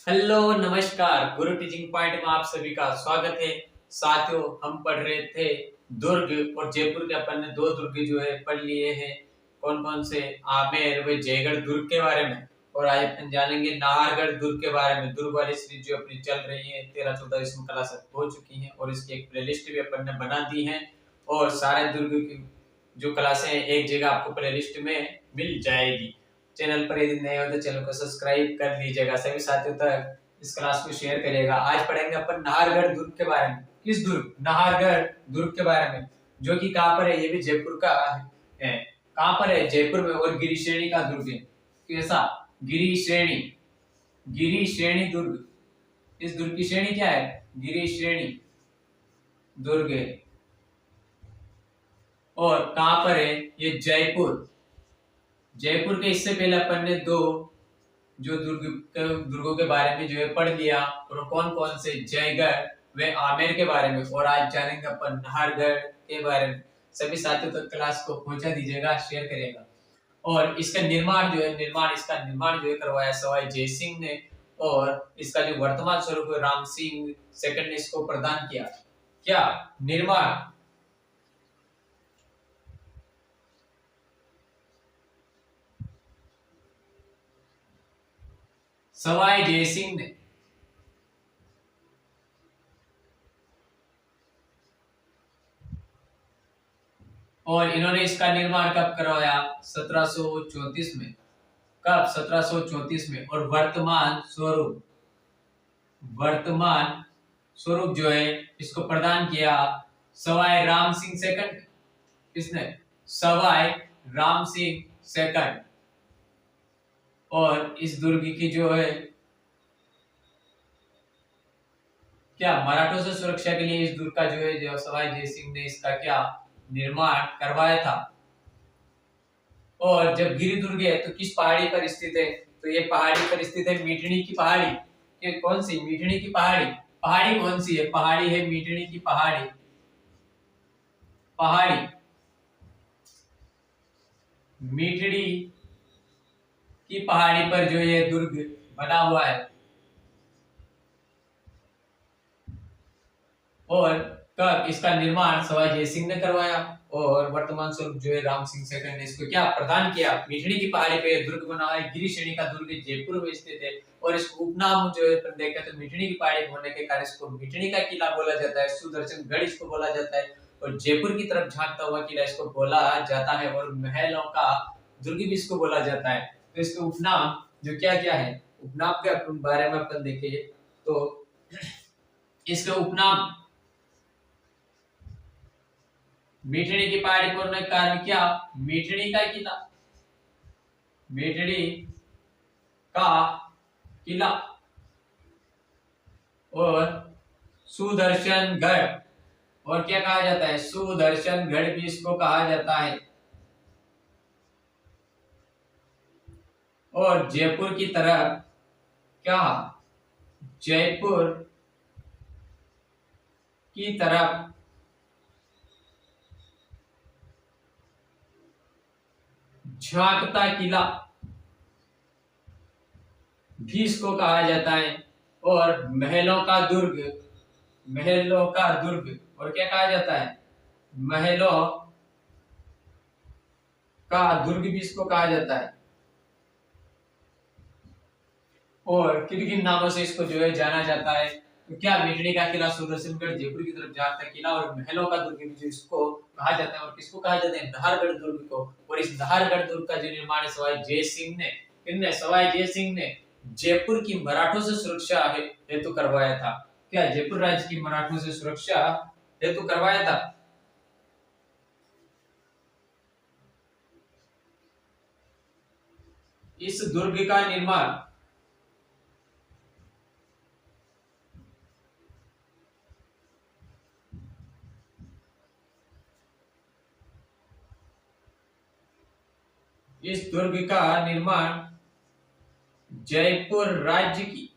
Hello नमस्कार, गुरु teaching point में आप सभी का स्वागत है। साथियों, हम पढ़ रहे थे दुर्ग और जयपुर के। अपन ने दो दुर्ग जो है पढ़ लिए हैं। कौन कौन से? आमेर व जयगढ़ दुर्ग के बारे में। और आज अपन जानेंगे नाहरगढ़ दुर्ग के बारे में। दुर्ग वाली सीरीज जो अपनी चल रही है 13-14 इसमें क्लास हो चुकी है और इसकी एक प्लेलिस्ट भी अपन ने बना दी है। और सारे दुर्ग की जो क्लासें हैं एक जगह आपको प्लेलिस्ट में मिल जाएगी। चैनल पर यदि नए हो तो चैनल को सब्सक्राइब कर लीजिएगा। सभी साथियों तक इस क्लास को शेयर करिएगा। आज पढ़ेंगे अपन नाहरगढ़ दुर्ग के बारे में। किस दुर्ग? नाहरगढ़ दुर्ग के बारे में, जो कि कहाँ पर है? ये भी जयपुर का है। कहाँ पर है? जयपुर में। और गिरी श्रेणी का दुर्ग है। कैसा? गिरी श्रेणी। गिरी श्रेणी दुर्ग। इस दुर्ग की श्रेणी क्या है? गिरी श्रेणी दुर्ग है। और कहाँ पर है? ये जयपुर। जयपुर के इससे पहले अपन ने दो जो दुर्गों के बारे में जो है पढ़ लिया। और कौन कौन से? जयगढ़ व आमेर के बारे में। और आज जानेंगे अपन नाहरगढ़ के बारे में। सभी साथियों तक क्लास को पहुंचा दीजिएगा, शेयर करिएगा। और इसका निर्माण जो है करवाया सवाई जय सिंह ने। और इसका जो वर्तमान स्वरूप है राम सिंह सेकंड ने इसको प्रदान किया। क्या निर्माण? सवाई जय सिंह ने। और इन्होंने इसका निर्माण कब करवाया? 1734 में। कब? 1734 में। और वर्तमान स्वरूप जो है इसको प्रदान किया सवाई राम सिंह सेकंड। किसने? सवाई राम सिंह सेकंड। और इस दुर्ग की जो है क्या मराठों से सुरक्षा के लिए इस दुर्ग का जो है जो सवाई जय सिंह ने इसका क्या निर्माण करवाया था। और जब गिरी दुर्ग है तो किस पहाड़ी पर स्थित है? तो ये पहाड़ी पर स्थित है मीठनी की पहाड़ी। ये कौन सी? मीठनी की पहाड़ी। पहाड़ी कौन सी है? पहाड़ी है मीठनी की पहाड़ी। पहाड़ी मीठड़ी की पहाड़ी पर जो ये दुर्ग बना हुआ है। और कब इसका निर्माण सवाई जय सिंह ने करवाया। और वर्तमान स्वरूप जो है राम सिंह सेकंड ने इसको क्या प्रदान किया? मीठड़ी की पहाड़ी पे दुर्ग बना है। गिरी श्रेणी का दुर्ग जयपुर में स्थित है। और इसको उपनाम जो है देखें तो मीठड़ी की पहाड़ी होने के कारण इसको मीठड़ी का किला बोला जाता है। सुदर्शन गढ़ इसको बोला जाता है। और जयपुर की तरफ झांकता हुआ किला इसको बोला जाता है। और महलों का दुर्ग भी इसको बोला जाता है। तो इसके उपनाम जो क्या क्या है, उपनाम के बारे में अपन देखें तो इसके उपनाम मीठड़ी की पहाड़ी पर होने के कारण क्या? मीठड़ी का किला। मीठड़ी का किला। और सुदर्शन गढ़। और क्या कहा जाता है? सुदर्शन गढ़ भी इसको कहा जाता है। और जयपुर की तरफ क्या? जयपुर की तरफ झांकता किला भी इसको कहा जाता है। और महलों का दुर्ग। महलों का दुर्ग। और क्या कहा जाता है? महलों का दुर्ग भी इसको कहा जाता है। और किन किन नामों से इसको जो है जाना जाता है? तो क्या? मीठड़ी का किला, सुदर्शनगढ़, जयपुर की तरफ झांकता किला और महलों का दुर्ग भी जो इसको कहा जाता है। और किसको कहा जाता है? नाहरगढ़ दुर्ग को। और इस नाहरगढ़ दुर्ग का जो निर्माण है सवाई जय सिंह ने, किसने? सवाई जय सिंह ने जयपुर की मराठों से सुरक्षा हेतु करवाया था। क्या? जयपुर राज्य की मराठों से सुरक्षा हेतु करवाया था। इस दुर्ग का निर्माण इस दुर्ग का निर्माण जयपुर राज्य की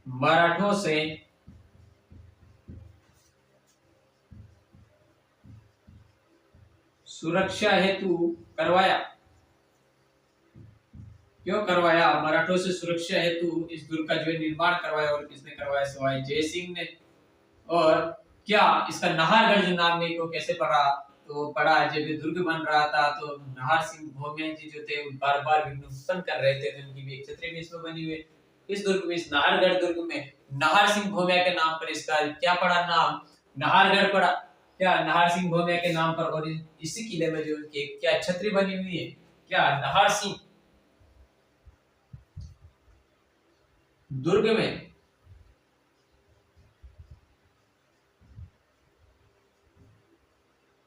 मराठों से सुरक्षा हेतु करवाया। क्यों करवाया? मराठों से सुरक्षा हेतु इस दुर्ग का जो है निर्माण करवाया। और किसने करवाया? सवाई जय सिंह ने। और क्या इसका नाहरगढ़ जो नाम है को कैसे पड़ा? तो पड़ा जब ये दुर्ग बन रहा था तो नाहर सिंह भौमिया जी जो थे बार बार विघ्न उत्पन्न कर रहे थे, तो उनकी भी एक छतरी भी इसमें बनी हुई है। इस दुर्ग में, इस नाहरगढ़ दुर्ग में नाहर सिंह भौमिया के नाम पर इसका क्या पड़ा नाम? नाहरगढ़ पड़ा। क्या नाहर सिंह भौमिया के नाम पर? और इसी किले में जो उनकी क्या छतरी बनी हुई है, क्या नाहर सिंह दुर्ग में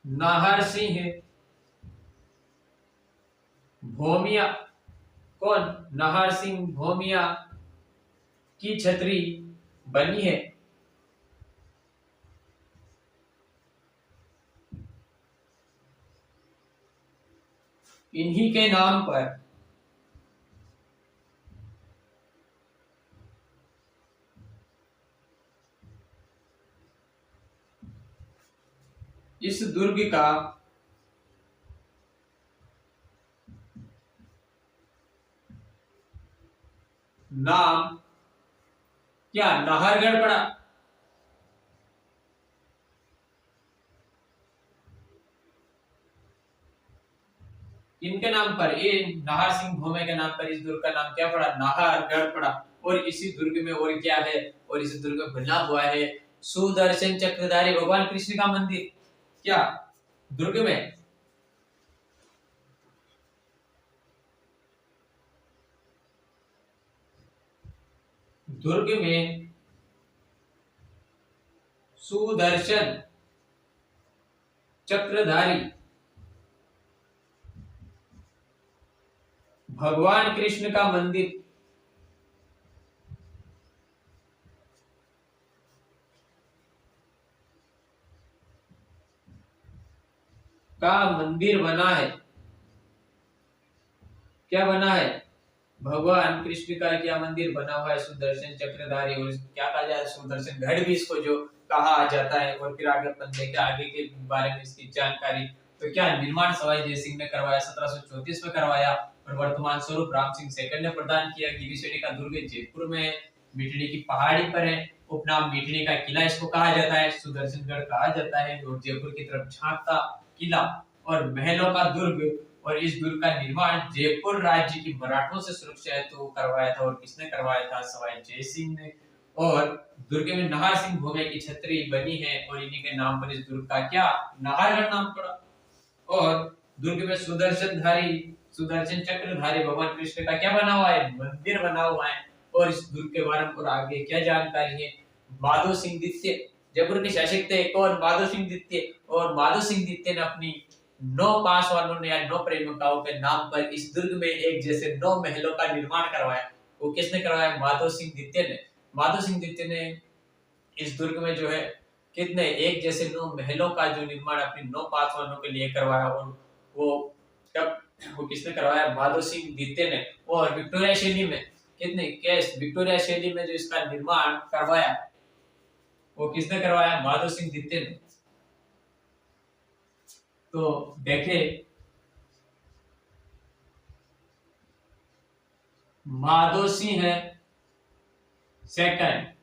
नाहर सिंह भौमिया, कौन? नाहर सिंह भौमिया की छतरी बनी है। इन्हीं के नाम पर इस दुर्ग का नाम क्या नाहरगढ़ पड़ा। इनके नाम पर, ये नाहर सिंह भौमिया के नाम पर इस दुर्ग का नाम क्या पड़ा? नाहरगढ़ पड़ा। और इसी दुर्ग में और क्या है? और इस दुर्ग में बना हुआ है सुदर्शन चक्रधारी भगवान कृष्ण का मंदिर। क्या दुर्ग में दुर्ग में सुदर्शन चक्रधारी भगवान कृष्ण का मंदिर बना है। क्या बना है? भगवान कृष्ण का क्या मंदिर बना हुआ है? सुदर्शन चक्रधारी। और क्या कहा जाए? सुदर्शन गढ़ भी इसको जो कहा जाता है। और फिर आगे अपन देखें आगे के बारे में इसकी जानकारी। तो क्या निर्माण सवाई जय सिंह ने करवाया, 1734 में करवाया। और वर्तमान स्वरूप राम सिंह सेकंड ने प्रदान किया। गिरिशेणी का दुर्ग जयपुर में मिठड़ी की पहाड़ी पर है। उपनाम मिठड़ी का किला इसको कहा जाता है, सुदर्शनगढ़ कहा जाता है। और जयपुर की तरफ झांकता किला और महलों का दुर्ग। और इस दुर्ग का निर्माण जयपुर राज्य की मराठों से सुरक्षा हेतु तो करवाया था। और किसने करवाया था? सवाई जय सिंह ने। और दुर्ग में नाहर सिंह भौमिया की छतरी बनी है। और इन्हीं के नाम पर इस दुर्ग का क्या नाहरगढ़ नाम पड़ा। और दुर्ग में सुदर्शन चक्रधारी भगवान कृष्ण का क्या बना हुआ है? मंदिर बना हुआ है। और इस दुर्ग के बारे में और आगे क्या जानकारी है? माधो सिंह द्वितीय जयपुर के शासक थे। कौन? माधो सिंह द्वितीय। और माधो सिंह द्वितीय ने अपनी 9 पासवानों ने या 9 प्रेमिकाओं के नाम पर इस दुर्ग में एक जैसे 9 महलों का निर्माण करवाया। वो किसने करवाया? माधो सिंह द्वितीय ने। माधो सिंह द्वितीय ने इस दुर्ग में जो है कितने एक जैसे 9 महलों का जो निर्माण अपने 9 पासवानों के लिए करवाया। और वो कब वो किसने करवाया? माधो सिंह द्वितीय ने। और विक्टोरिया शैली में कितने केस विक्टोरिया शैली में जो इसका निर्माण करवाया वो किसने करवाया? माधो सिंह द्वितीय ने। तो देखे माधो सिंह सेकंड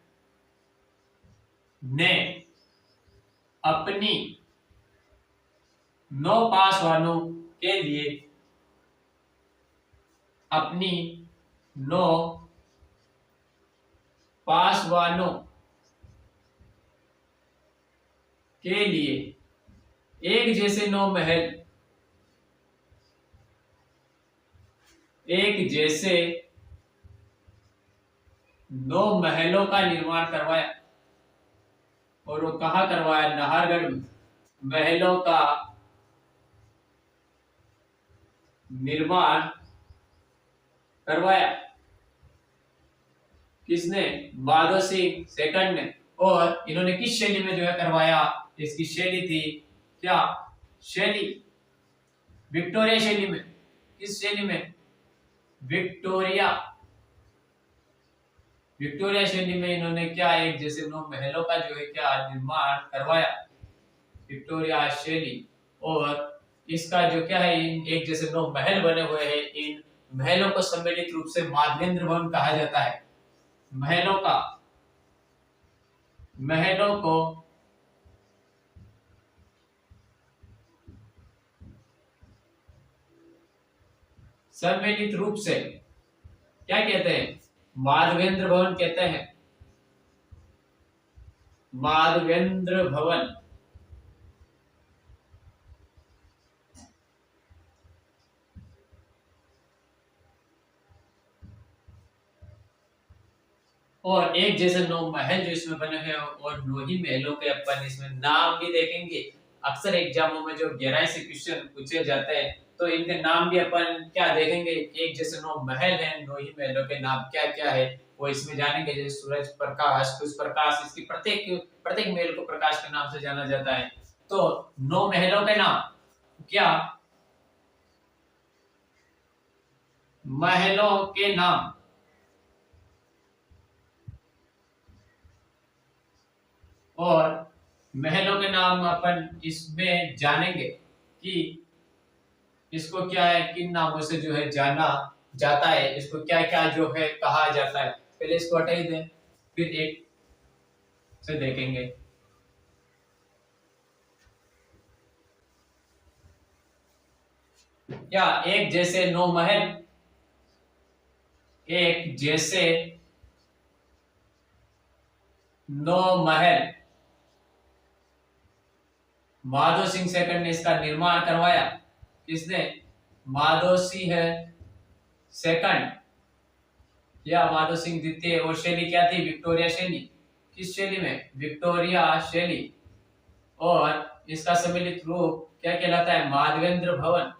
ने अपनी 9 पासवानों के लिए अपनी 9 पासवानों के लिए एक जैसे 9 महल, एक जैसे 9 महलों का निर्माण करवाया। और वो कहाँ करवाया? नाहरगढ़ में। महलों का निर्माण करवाया। किसने? माधो सिंह सेकंड ने। और इन्होंने किस शैली में जो है करवाया? इसकी शैली थी क्या? शैली विक्टोरिया शैली में। किस शैली में? विक्टोरिया शैली में इन्होंने क्या एक जैसे 9 महलों का जो है क्या निर्माण करवाया। विक्टोरिया शैली। और इसका जो क्या है, इन एक जैसे 9 महल बने हुए हैं इन महलों को सम्मिलित रूप से माधवेंद्र भवन कहा जाता है। महलों को सम्मिलित रूप से क्या कहते हैं? माधवेंद्र भवन कहते हैं। माधवेंद्र भवन। और एक जैसे 9 महल जो इसमें बने हैं और 9 ही महलों के अपन इसमें नाम भी देखेंगे। अक्सर एग्जामों में जो गहराई से क्वेश्चन पूछे जाते हैं तो इनके नाम भी अपन क्या देखेंगे। एक जैसे 9 महल हैं, 9 ही महलों के नाम क्या क्या है वो इसमें जानेंगे। जैसे सूरज प्रकाश, कुछ प्रकाश, इसकी प्रत्येक प्रत्येक महल को प्रकाश के नाम से जाना जाता है। तो 9 महलों के नाम क्या? महलों के नाम और महलों के नाम अपन इसमें जानेंगे कि इसको क्या है, किन नामों से जो है जाना जाता है, इसको क्या क्या जो है कहा जाता है। पहले इसको हटा ही दें, फिर एक से देखेंगे। क्या एक जैसे 9 महल, एक जैसे 9 महल माधो सिंह सेकंड ने इसका निर्माण करवाया। किसने? माधो सिंह सेकंड या माधो सिंह द्वितीय। और शैली क्या थी? विक्टोरिया शैली। किस शैली में? विक्टोरिया शैली। और इसका सम्मिलित रूप क्या कहलाता है? माधवेंद्र भवन।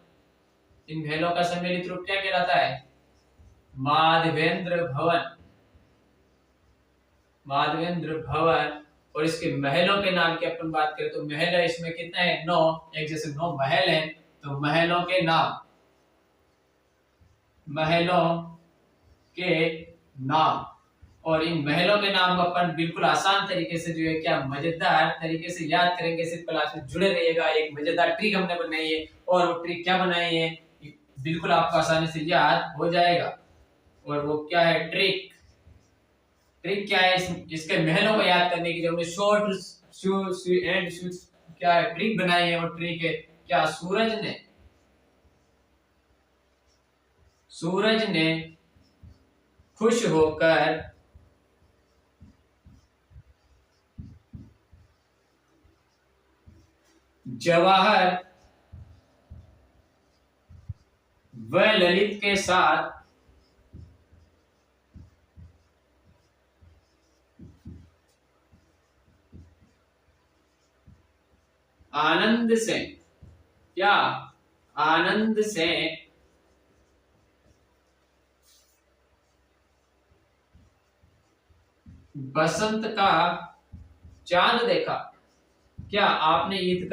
इन महलों का सम्मिलित रूप क्या कहलाता है? माधवेंद्र भवन। माधवेंद्र भवन। और इसके महलों के नाम की अपन बात करें तो महल है इसमें कितने हैं? 9। एक जैसे 9 महल हैं तो महलों के नाम, महलों के नाम। और इन महलों के नाम अपन बिल्कुल आसान तरीके से जो है क्या मजेदार तरीके से याद करेंगे। सिर्फ क्लास में जुड़े रहिएगा। एक मजेदार ट्रिक हमने बनाई है और वो ट्रिक क्या बनाई है बिल्कुल आपको आसानी से याद हो जाएगा। और वो क्या है ट्रिक? ट्रिक क्या है? इसके महलों को याद करने की जो हमने शॉर्ट एंड क्या है ट्रिक बनाई है। और ट्रिक है क्या? सूरज ने खुश होकर जवाहर व ललित के साथ आनंद से क्या? आनंद से बसंत का चांद देखा। क्या आपने ईद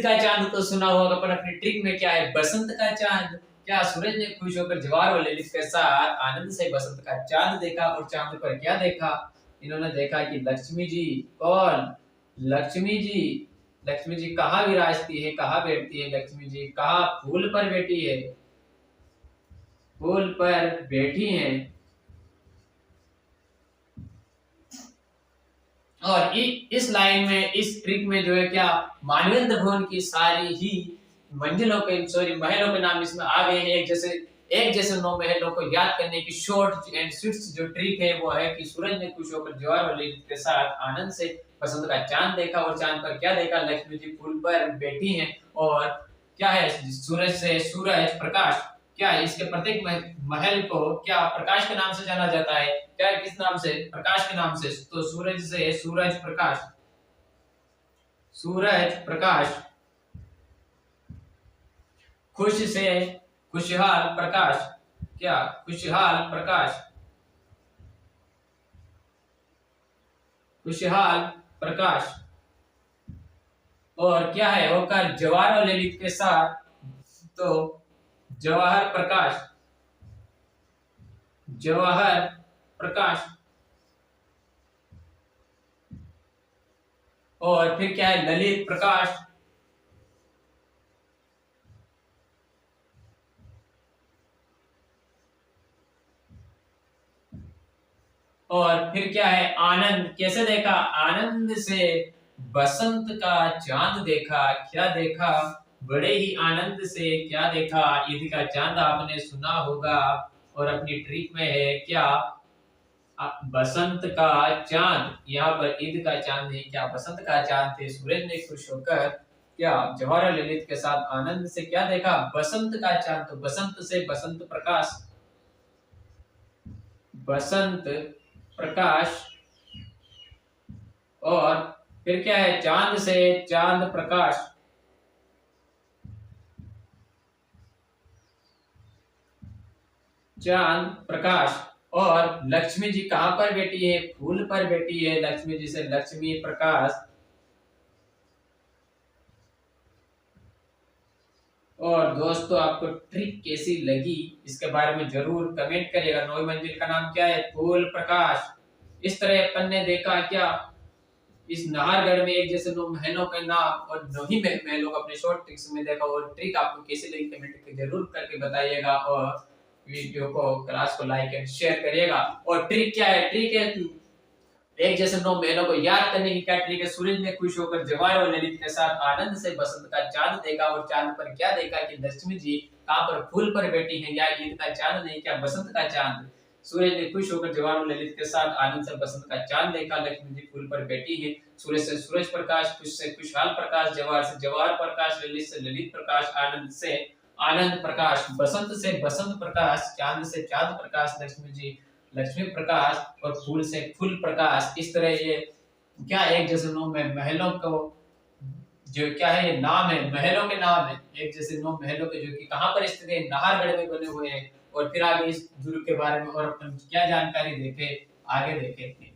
का चांद तो सुना होगा, पर अपनी ट्रिक में क्या है? बसंत का चांद। क्या सूरज ने खुश होकर जवाहर व ललित के साथ आनंद से बसंत का चांद देखा। और चांद पर क्या देखा? इन्होंने देखा कि लक्ष्मी जी। कौन? लक्ष्मी जी। लक्ष्मी जी कहाँ विराजती है, कहाँ बैठती है? लक्ष्मी जी कहाँ? फूल पर बैठी है। फूल पर बैठी हैं। और इस लाइन में, इस ट्रिक में जो है क्या मानवेंद्र भवन की सारी ही मंजिलों के महलों के नाम इसमें आ गए हैं। एक जैसे 9 महलों को याद करने की शॉर्ट एंड स्वीट जो ट्रिक है वो है कि सूरज ने खुश होकर जवाहर ललित के साथ आनंद से बसंत का चांद देखा। और चांद पर क्या देखा? लक्ष्मी जी फूल पर बैठी हैं। और क्या है? सूरज से सूरज प्रकाश। क्या इसके प्रत्येक महल को क्या प्रकाश के नाम से जाना जाता है? क्या किस नाम से? प्रकाश के नाम से। तो सूरज से सूरज प्रकाश। सूरज प्रकाश। खुश से खुशहाल प्रकाश। क्या? खुशहाल प्रकाश। खुशहाल प्रकाश। और क्या है? होकर जवाहर और ललित के साथ तो जवाहर प्रकाश। जवाहर प्रकाश। और फिर क्या है? ललित प्रकाश। और फिर क्या है, आनंद कैसे देखा, आनंद से बसंत का चांद देखा। क्या देखा, बड़े ही आनंद से क्या देखा, ईद का चांद आपने सुना होगा और अपनी ट्रिक में है क्या, बसंत का चांद। यहाँ पर ईद का चांद नहीं, क्या बसंत का चांद थे। सूरज ने खुश होकर क्या जवाहर ललित के साथ आनंद से क्या देखा, बसंत का चांद। तो बसंत से बसंत प्रकाश, बसंत प्रकाश, और फिर क्या है, चांद से चांद प्रकाश, चांद प्रकाश। और लक्ष्मी जी कहां पर बैठी है, फूल पर बैठी है। लक्ष्मी जी से लक्ष्मी प्रकाश। और दोस्तों आपको ट्रिक कैसी लगी इसके बारे में जरूर कमेंट करिएगा। नौवीं मंजिल का नाम क्या है, फूल प्रकाश। इस तरह अपन ने देखा क्या, इस नाहरगढ़ में एक जैसे 9 महलों के नाम और 9 ही महलों को अपने शॉर्ट ट्रिक्स में देखा। और ट्रिक आपको कैसी लगी कमेंट जरूर करके बताइएगा और वीडियो को, क्लास को लाइक एंड शेयर करिएगा। और ट्रिक क्या है, ट्रिक है एक जैसे 9 महलों को याद करने की क्या ट्रिक है। सूरज ने खुश होकर जवाहर और ललित के साथ आनंद से बसंत का चांद देखा। और चांद पर क्या देखा कि लक्ष्मी जी कहां पर, फूल पर बैठी हैं। या ईद का चांद नहीं, क्या बसंत का चांद। सूरज ने खुश होकर जवाहर और ललित के साथ आनंद से बसंत का चांद देखा। लक्ष्मी जी फूल पर बैठी है। सूरज से सूरज प्रकाश, खुश से खुशहाल प्रकाश, जवाहर से जवाहर प्रकाश, ललित से ललित प्रकाश, आनंद से आनंद प्रकाश, बसंत से बसंत प्रकाश, चांद से चांद प्रकाश, लक्ष्मी जी लक्ष्मी प्रकाश और फूल से फूल प्रकाश। इस तरह ये क्या एक जैसे 9 महलों को जो क्या है, ये नाम है, महलों के नाम है एक जैसे 9 महलों के, जो कि कहां पर स्थित है, नाहरगढ़ में बने हुए हैं। और फिर आगे इस दुर्ग के बारे में और अपन क्या जानकारी देखे, आगे देखेंगे।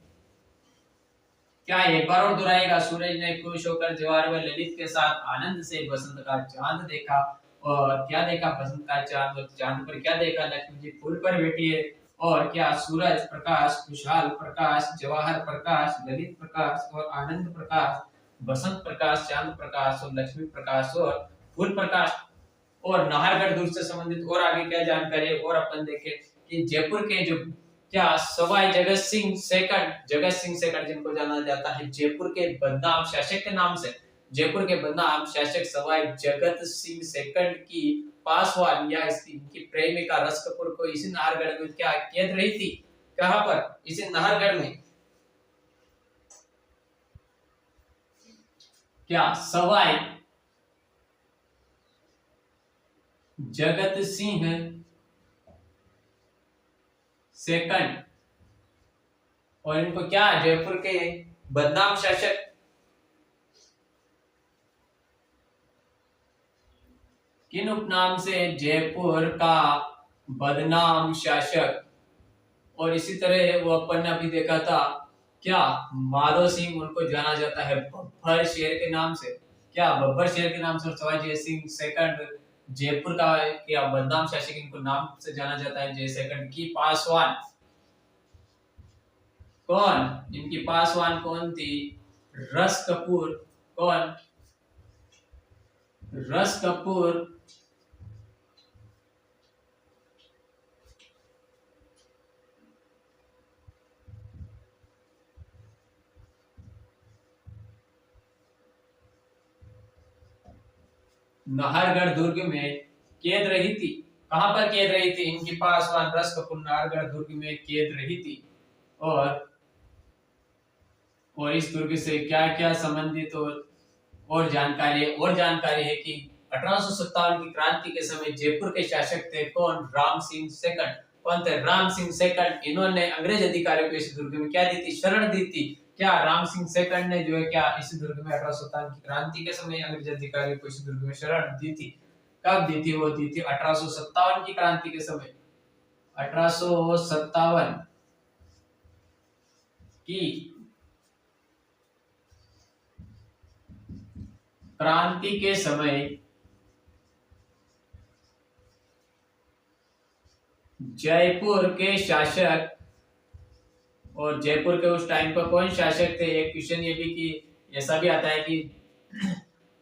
क्या एक बार और दोहराएगा, सूरज ने खुश होकर जवाहर व ललित के साथ आनंद से बसंत का चांद देखा। और क्या देखा, बसंत का चांद। और चांद पर क्या देखा, लक्ष्मी जी फूल पर बैठी है। और क्या, सूरज प्रकाश, खुशहाल प्रकाश, जवाहर प्रकाश, ललित प्रकाश और आनंद प्रकाश, बसंत प्रकाश, चांद प्रकाश और लक्ष्मी प्रकाश और फूल प्रकाश। और नाहरगढ़ दुर्ग से संबंधित और आगे क्या जानकारी और अपन देखें कि जयपुर के जो क्या सवाई जगत सिंह सेकंड, जगत सिंह सेकंड जिनको जाना जाता है जयपुर के बदनाम शासक के नाम से, जयपुर के बदनाम शासक सवाई जगत सिंह सेकंड की पासवान या इनकी प्रेमिका रस कपूर को इसी नाहरगढ़ में क्या कैद रही थी। कहां पर, इसी नाहरगढ़ में। क्या सवाई जगत सिंह सेकंड, और इनको क्या जयपुर के बदनाम शासक किन उपनाम से, जयपुर का बदनाम शासक। और इसी तरह वो अपन ने अभी देखा था क्या, माधो सिंह उनको जाना जाता है बब्बर शेर के नाम से। क्या बब्बर शेर के नाम से। और सवाई जय सिंह सेकंड जयपुर का क्या बदनाम शासक, इनको नाम से जाना जाता है जय सेकंड की पासवान। कौन, इनकी पासवान कौन थी, रस कपूर। कौन, रस कपूर। नाहरगढ़ दुर्ग में कैद रही थी। कहां पर कैद रही थी, इनकी पासवान रस कपूर नाहरगढ़ दुर्ग में कैद रही थी। और इस दुर्ग से क्या क्या संबंधित और जानकारी है कि 1857 की क्रांति के समय जयपुर के शासक थे कौन, राम सिंह सेकंड। कौन थे, राम सिंह सेकंड। इन्होंने अंग्रेज अधिकारियों को इस दुर्ग में क्या दी थी, शरण दी थी। क्या राम सिंह सेकंड ने जो है क्या इस दुर्ग में 1857 की क्रांति के समय अंग्रेज अधिकारियों को इस दुर्ग में शरण दी थी। कब दी थी, वो दी थी 1857 की क्रांति के समय। 1857 की क्रांति के समय जयपुर के शासक, और जयपुर के उस टाइम पर कौन शासक थे। एक क्वेश्चन ये भी कि ऐसा भी आता है कि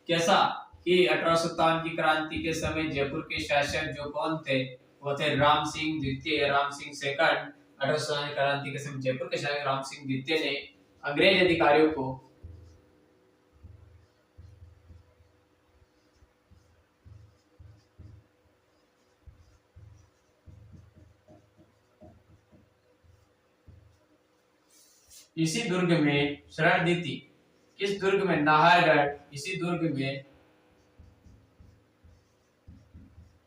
कैसा कि 1857 की क्रांति के समय जयपुर के शासक जो कौन थे, वो थे राम सिंह द्वितीय, राम सिंह सेकंड। 1800 क्रांति के समय जयपुर के शासक राम सिंह द्वितीय ने अंग्रेज अधिकारियों को इसी दुर्ग में शरण दी थी। किस दुर्ग में? नाहरगढ़। इसी दुर्ग में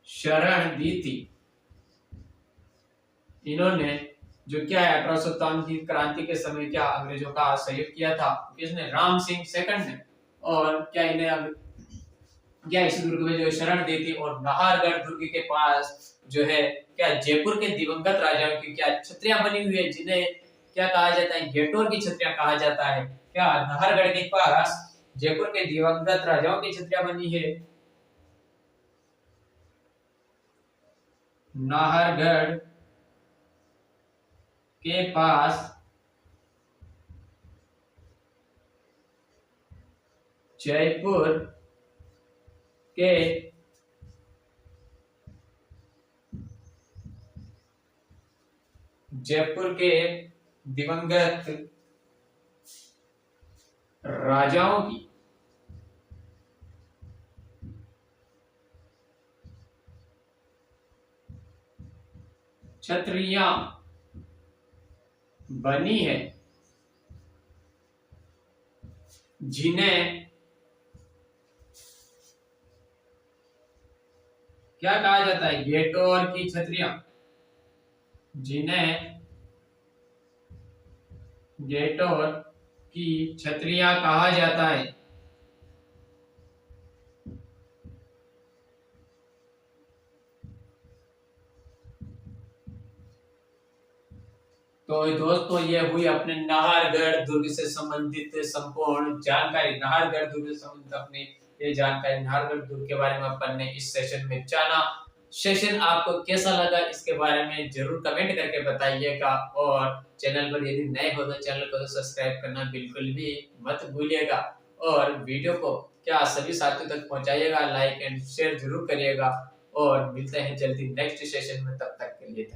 शरण दी थी। इन्होंने जो क्या है 1857 की क्रांति के समय क्या अंग्रेजों का सहयोग किया था? किसने? राम सिंह सेकंड ने। और क्या इन्हें क्या इसी दुर्ग में जो शरण दी थी। और नाहरगढ़ दुर्ग के पास जो है क्या जयपुर के दिवंगत राजाओं की क्या छत्रियां बनी हुई है, जिन्हें क्या कहा जाता है? गेटोर की छत्रियां कहा जाता है। क्या नाहरगढ़ के पास जयपुर के दिवंगत राजाओं की छत्रियां बनी है। नाहरगढ़ के पास जयपुर के दिवंगत राजाओं की छत्रियां बनी है, जिन्हें क्या कहा जाता है? गेटोर की छत्रियां। जिन्हें गेटोर की छत्रियां कहा जाता है। तो दोस्तों ये हुई अपने नाहरगढ़ दुर्ग से संबंधित संपूर्ण जानकारी। नाहरगढ़ दुर्ग से संबंधित अपनी ये जानकारी नाहरगढ़ दुर्ग के बारे में अपन ने इस सेशन में जाना। सेशन आपको कैसा लगा इसके बारे में जरूर कमेंट करके बताइएगा। और चैनल पर यदि नए हो तो चैनल को सब्सक्राइब करना बिल्कुल भी मत भूलिएगा। और वीडियो को क्या सभी साथियों तक पहुंचाइएगा, लाइक एंड शेयर जरूर करिएगा। और मिलते हैं जल्दी नेक्स्ट सेशन में, तब तक के लिए।